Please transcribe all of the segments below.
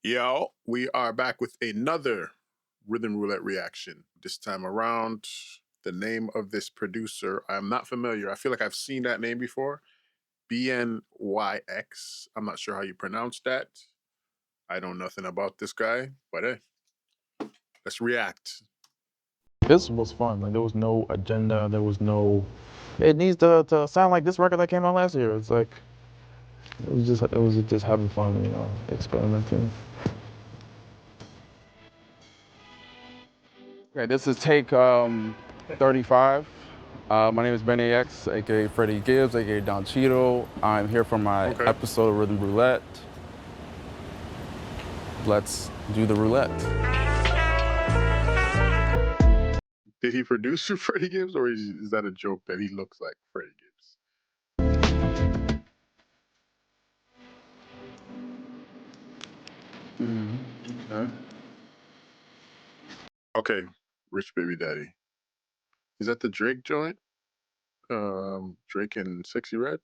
Yo, we are back with another Rhythm Roulette reaction. This time around, the name of this producer, I'm not familiar. I feel like I've seen that name before. BNYX. I'm not sure how you pronounce that. I know nothing about this guy, but hey, let's react. This was fun. Like there was no agenda. There was no. It needs to sound like this record that came out last year. It's like it was just having fun, experimenting. Okay, this is take 35. My name is BNYX, aka Freddie Gibbs, aka Don Cheeto. I'm here for my episode of Rhythm Roulette. Let's do the roulette. Did he produce for Freddie Gibbs, or is that a joke that he looks like Freddie Gibbs? Okay. Okay, Rich Baby Daddy. Is that the Drake joint? Drake and Sexy Red?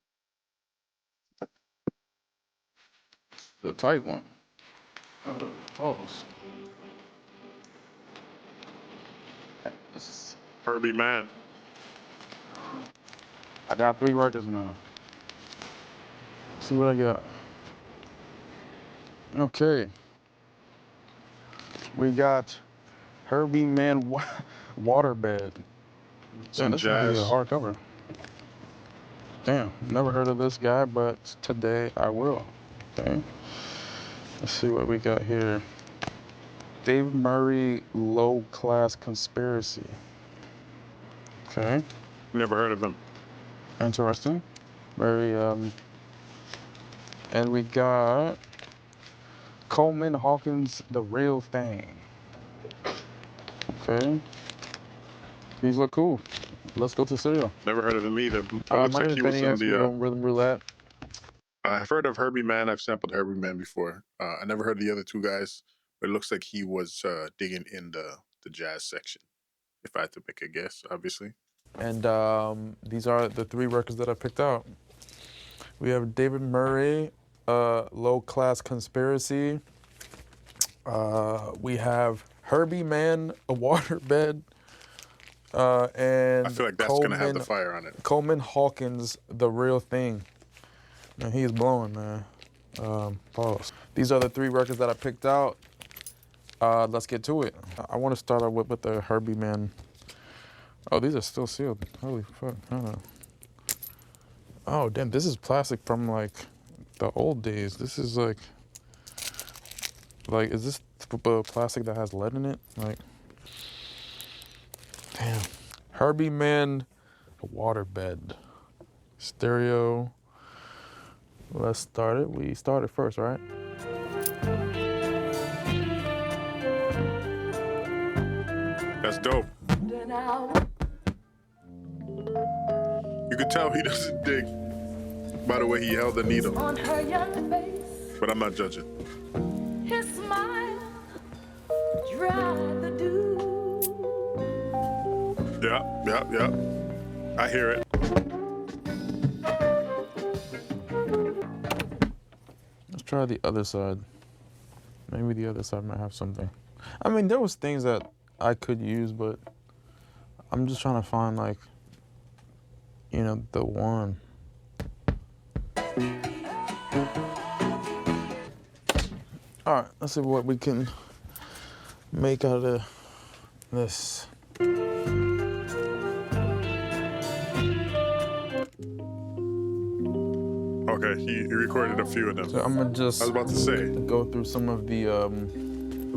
The tight one. Oh. This is Herbie Man. I got 3 records now. Let's see what I got. Okay. We got Herbie Man Waterbed. Some Damn, this might be a jazz. hardcover. Damn, never heard of this guy, but today I will. Okay. Let's see what we got here. Dave Murray Low Class Conspiracy. Okay. Never heard of him. Interesting. Very and we got Coleman Hawkins The Real Thing. Okay. These look cool. Let's go to cereal. Never heard of him either. Looks My like name is he was in BNYX. the. We're on Rhythm Roulette. I've heard of Herbie Man. I've sampled Herbie Man before. I never heard of the other two guys, but it looks like he was digging in the jazz section. If I had to make a guess, obviously. And these are the 3 records that I picked out. We have David Murray, Low Class Conspiracy. We have Herbie Man, A Waterbed. And I feel like that's gonna have the fire on it. Coleman Hawkins, The Real Thing. Man, he's blowing, man. Pause. These are the 3 records that I picked out. Let's get to it. I want to start out with the Herbie Man. Oh, these are still sealed. Holy fuck. Oh, damn, this is plastic from, like, the old days. This is, like, is this plastic that has lead in it? Like, damn. Herbie Man, Waterbed. Stereo. Let's start it. We started first, right? That's dope. You could tell he doesn't dig by the way he held the needle. But I'm not judging. His smile dry the dew. Yeah. I hear it. Let's try the other side. Maybe the other side might have something. I mean, there was things that I could use, but I'm just trying to find, like, the one. All right, let's see what we can make out of this. Okay, he recorded a few of them. So I'm gonna just I was about to say. go through some of the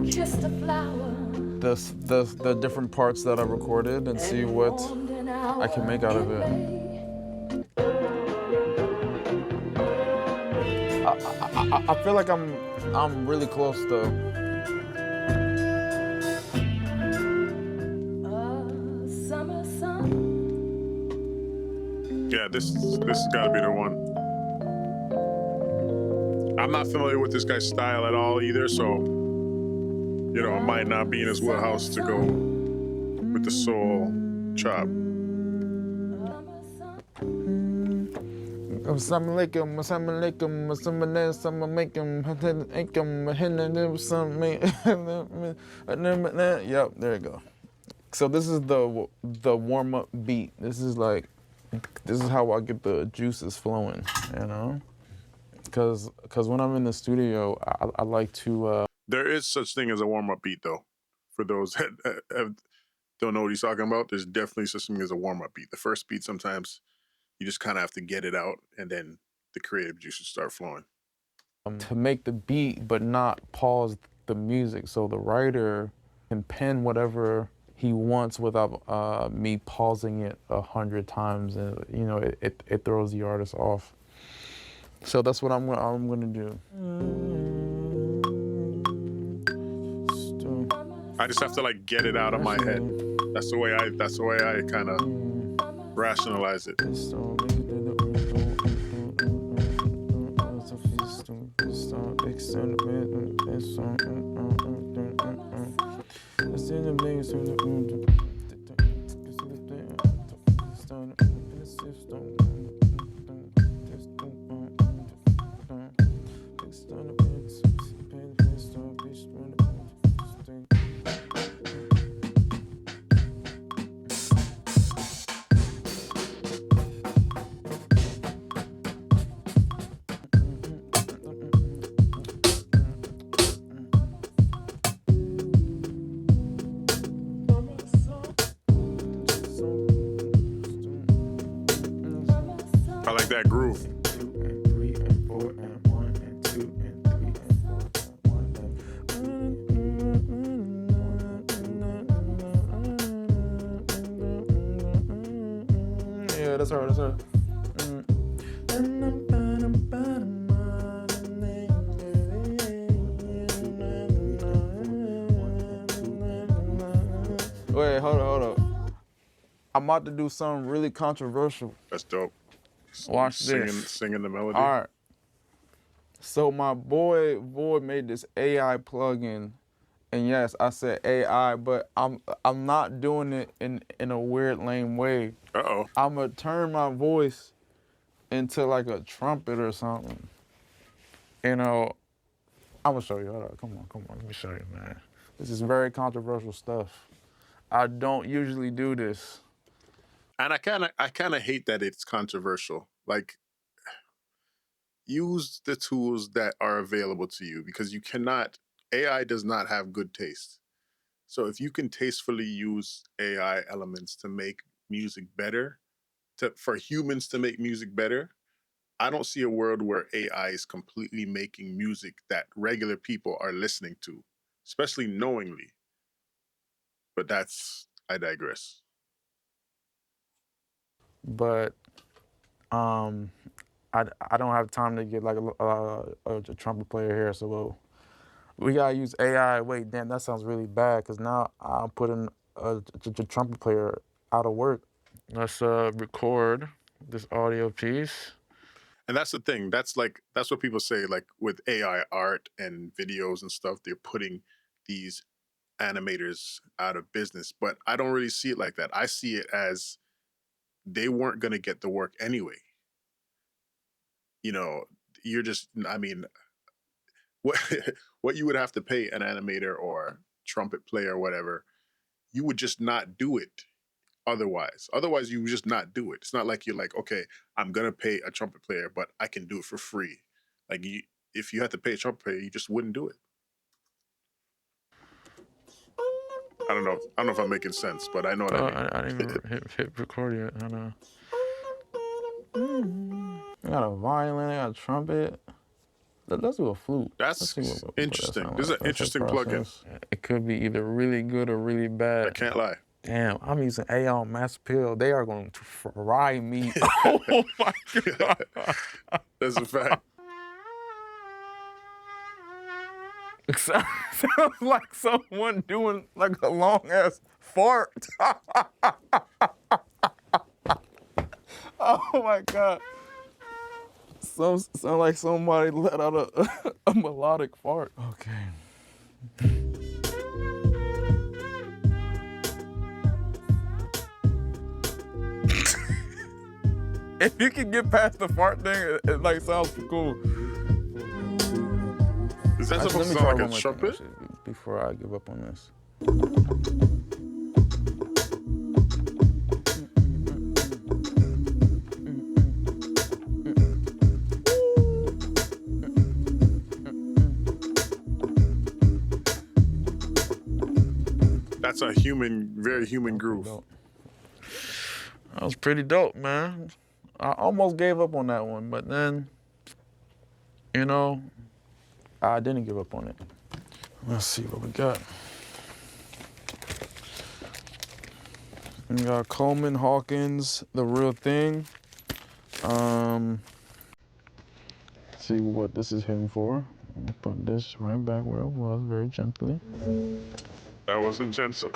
Kiss the flower. the different parts that I recorded and see what I can make out of it. I feel like I'm really close though. Summer sun. Yeah, this has got to be the one. I'm not familiar with this guy's style at all either, so it might not be in his wheelhouse to go with the soul chop. Something like him, something like him, something else, something make him, Yep, there you go. So this is the warm up beat. This is how I get the juices flowing, you know. Cause when I'm in the studio, I like to. There is such thing as a warm up beat, though. For those that don't know what he's talking about, there's definitely such thing as a warm up beat. The first beat, sometimes you just kind of have to get it out, and then the creative juices start flowing. To make the beat, but not pause the music, so the writer can pen whatever he wants without me pausing it 100 times, and you know it throws the artist off. So that's what I'm gonna do. I just have to like get it out of my head. That's the way I kind of rationalize it. I like that groove. Yeah, that's her. That's her. Wait, hold up. I'm about to do something really controversial. That's dope. Watch this. Singing the melody. All right. So my boy Void made this AI plugin, and yes, I said AI, but I'm not doing it in a weird, lame way. Uh-oh. I'm gonna turn my voice into like a trumpet or something. You know, I'm gonna show you. Hold on, come on, let me show you, man. This is very controversial stuff. I don't usually do this. And I kind of hate that it's controversial. Like, use the tools that are available to you, because you cannot. AI does not have good taste. So if you can tastefully use AI elements to make music better, for humans to make music better, I don't see a world where AI is completely making music that regular people are listening to, especially knowingly. But I digress. But I don't have time to get like a trumpet player here, so we gotta use AI. Wait, damn, that sounds really bad, because now I'm putting a trumpet player out of work. Let's record this audio piece. And that's the thing. That's what people say, like with AI art and videos and stuff, they're putting these animators out of business. But I don't really see it like that. I see it as they weren't going to get the work anyway. You know, what what you would have to pay an animator or trumpet player or whatever, you would just not do it otherwise. Otherwise, you would just not do it. It's not like you're like, okay, I'm going to pay a trumpet player, but I can do it for free. Like, if you had to pay a trumpet player, you just wouldn't do it. I don't know if I'm making sense, but I know what I mean. I didn't even hit record yet. I know. I got a violin, I got a trumpet. Let's do a flute. That's interesting. This is an interesting plugin. It could be either really good or really bad. I can't lie. Damn, I'm using AI on Mass Appeal. They are going to fry me. Oh my God. That's a fact. It sounds like someone doing like a long ass fart. Oh my God. Sound like somebody let out a melodic fart. Okay. If you can get past the fart thing, it like sounds cool. Is that Actually, supposed let to me sound try like a one more thing trumpet? actually before I give up on this. That's a human, very human groove. Dope. That was pretty dope, man. I almost gave up on that one, but then, you know, I didn't give up on it. Let's see what we got. We got Coleman Hawkins, The Real Thing. See what this is hitting for. I'll put this right back where it was, very gently. That wasn't gentle.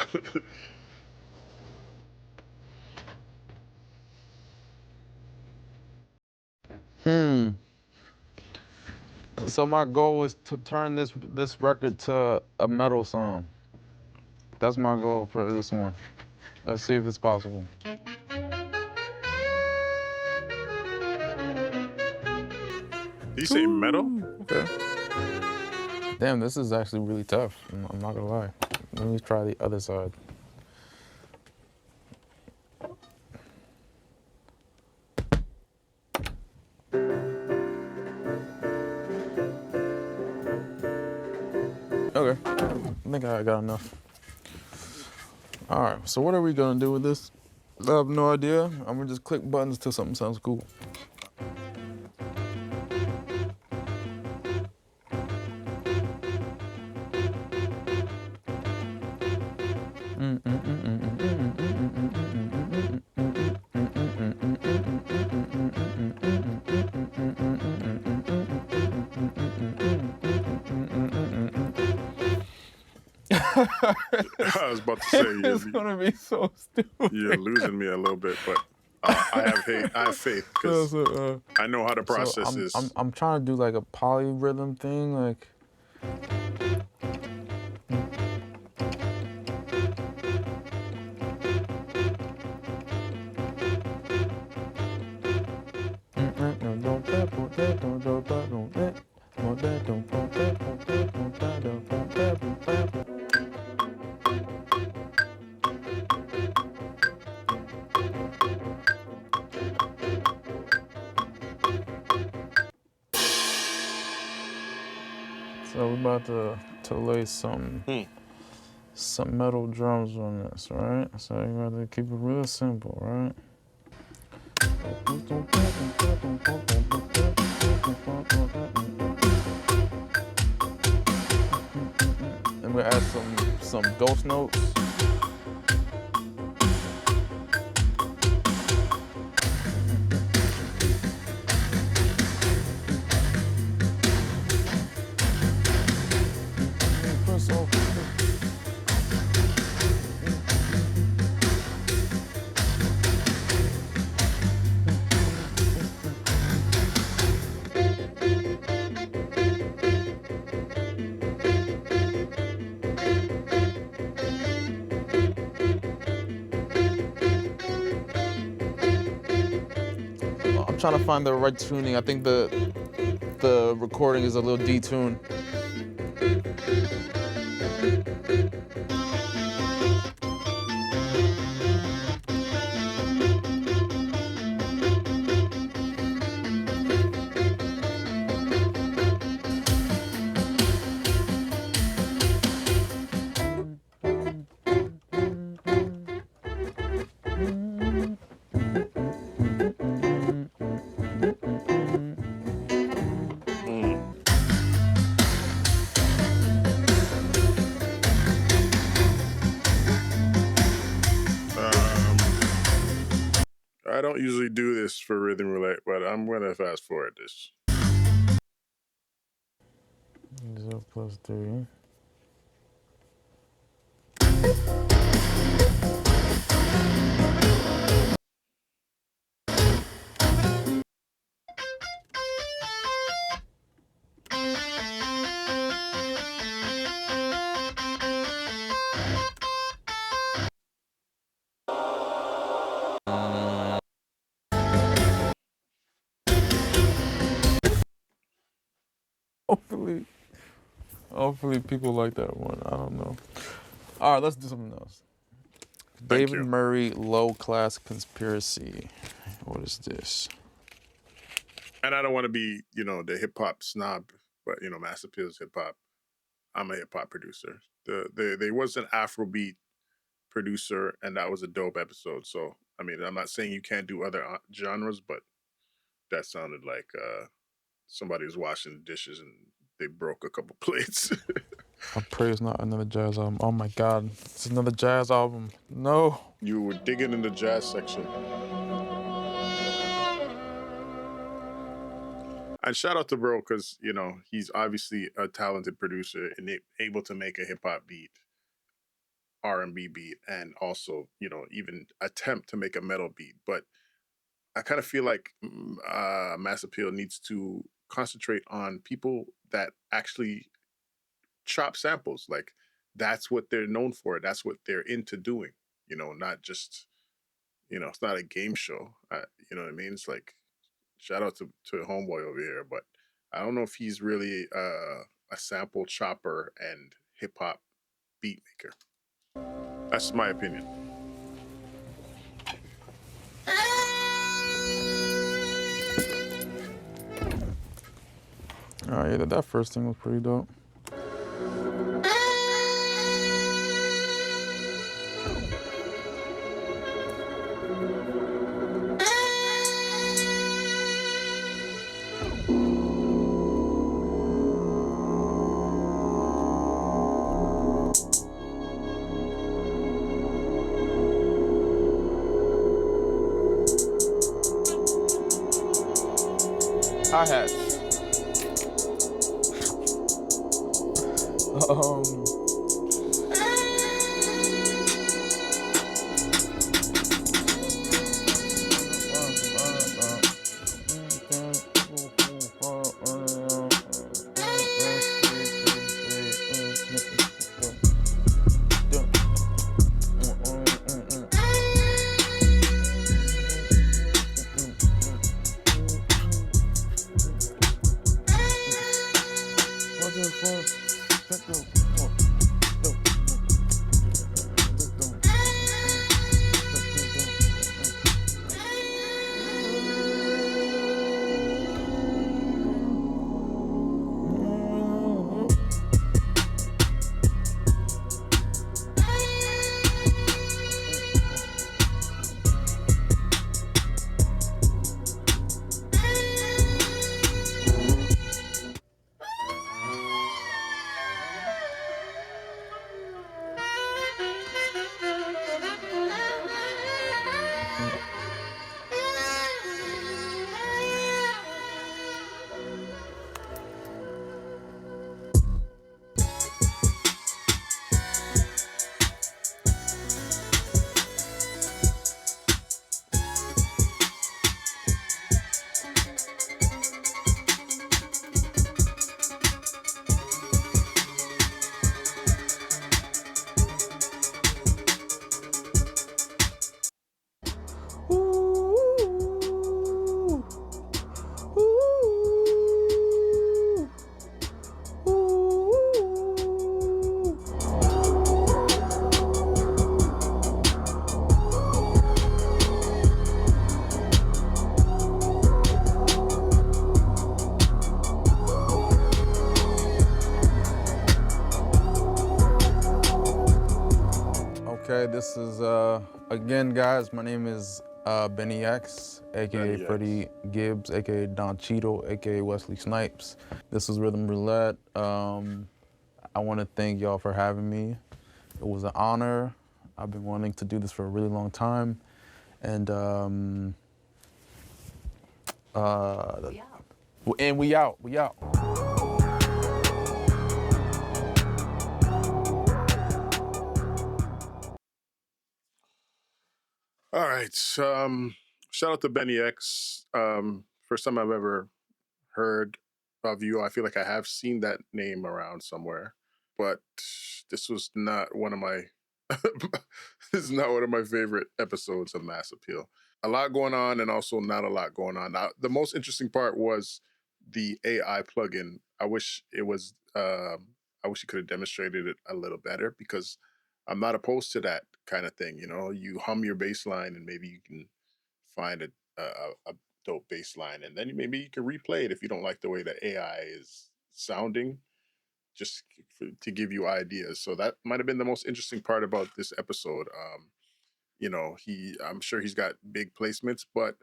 So my goal is to turn this record to a metal song. That's my goal for this one. Let's see if it's possible. Did you say metal? Okay. Damn, this is actually really tough. I'm not gonna lie. Let me try the other side. Okay, I think I got enough. All right, so what are we gonna do with this? I have no idea. I'm gonna just click buttons till something sounds cool. I was about to say It's gonna be so stupid. you're losing me a little bit, but I have hate. I have faith because I know how to process I'm, I'm this. I'm trying to do like a polyrhythm thing, like. So we're about to lay some metal drums on this, right? So you got to keep it real simple, right? And we add some ghost notes. I'm trying to find the right tuning. I think the recording is a little detuned. I don't usually do this for Rhythm Roulette, but I'm gonna fast forward this. 0 plus 3. Hopefully people like that one. I don't know. All right, let's do something else. Thank David you. Murray, Low Class Conspiracy. What is this? And I don't want to be, the hip hop snob, but Mass Appeal's hip hop. I'm a hip hop producer. There was an Afrobeat producer, and that was a dope episode. So I mean, I'm not saying you can't do other genres, but that sounded like somebody was washing the dishes and they broke a couple plates. I pray it's not another jazz album. Oh my God, it's another jazz album. No. You were digging in the jazz section. And shout out to bro because he's obviously a talented producer and able to make a hip hop beat, R&B beat, and also even attempt to make a metal beat. But I kind of feel like Mass Appeal needs to concentrate on people that actually chop samples. Like that's what they're known for. That's what they're into doing. Not just it's not a game show. You know what I mean? It's like shout out to homeboy over here, but I don't know if he's really a sample chopper and hip hop beat maker. That's my opinion. All right, yeah, that first thing was pretty dope. Hi-hats. Okay, this is again, guys. My name is BNYX, aka BNYX. Freddie Gibbs, aka Don Cheadle, aka Wesley Snipes. This is Rhythm Roulette. I want to thank y'all for having me. It was an honor. I've been wanting to do this for a really long time, and we out. We out. All right. Shout out to BNYX. First time I've ever heard of you. I feel like I have seen that name around somewhere, but this was not one of my this is not one of my favorite episodes of Mass Appeal. A lot going on and also not a lot going on. Now, the most interesting part was the AI plugin. I wish it was I wish he could have demonstrated it a little better because I'm not opposed to that kind of thing. You hum your bass line and maybe you can find a dope bass line, and then maybe you can replay it if you don't like the way the AI is sounding, just to give you ideas. So that might have been the most interesting part about this episode. I'm sure he's got big placements, but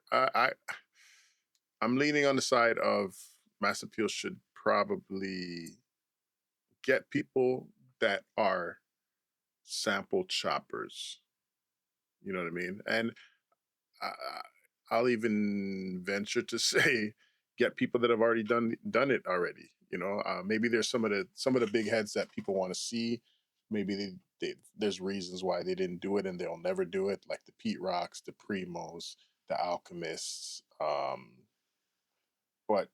I'm leaning on the side of Mass Appeal should probably get people that are sample choppers. You know what I mean? And I, I'll even venture to say, get people that have already done it already. Maybe there's some of the big heads that people want to see. Maybe there's reasons why they didn't do it and they'll never do it, like the Pete Rocks, the Primos, the Alchemists. But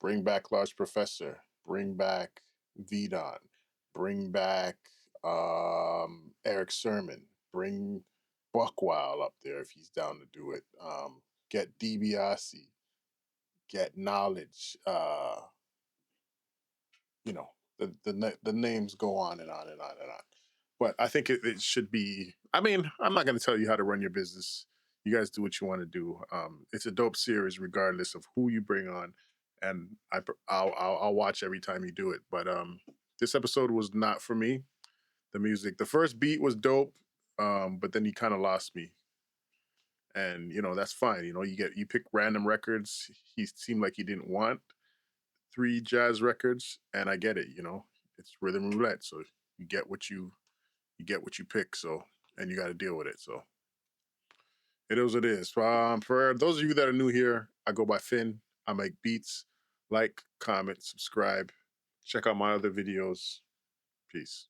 bring back Large Professor, bring back Vidon, bring back Eric Sermon, bring Buckwild up there if he's down to do it. Get DiBiase, get Knowledge. You know, the names go on and on and on and on. But I think it should be. I mean, I'm not going to tell you how to run your business. You guys do what you want to do. It's a dope series, regardless of who you bring on, and I'll watch every time you do it. But this episode was not for me. The music, the first beat was dope, but then he kind of lost me, and that's fine. You pick random records. He seemed like he didn't want three jazz records, and I get it. It's rhythm roulette, so you get what you pick. So, and you got to deal with it. So it is what it is. For those of you that are new here, I go by Finn. I make beats. Like, comment, subscribe. Check out my other videos. Peace.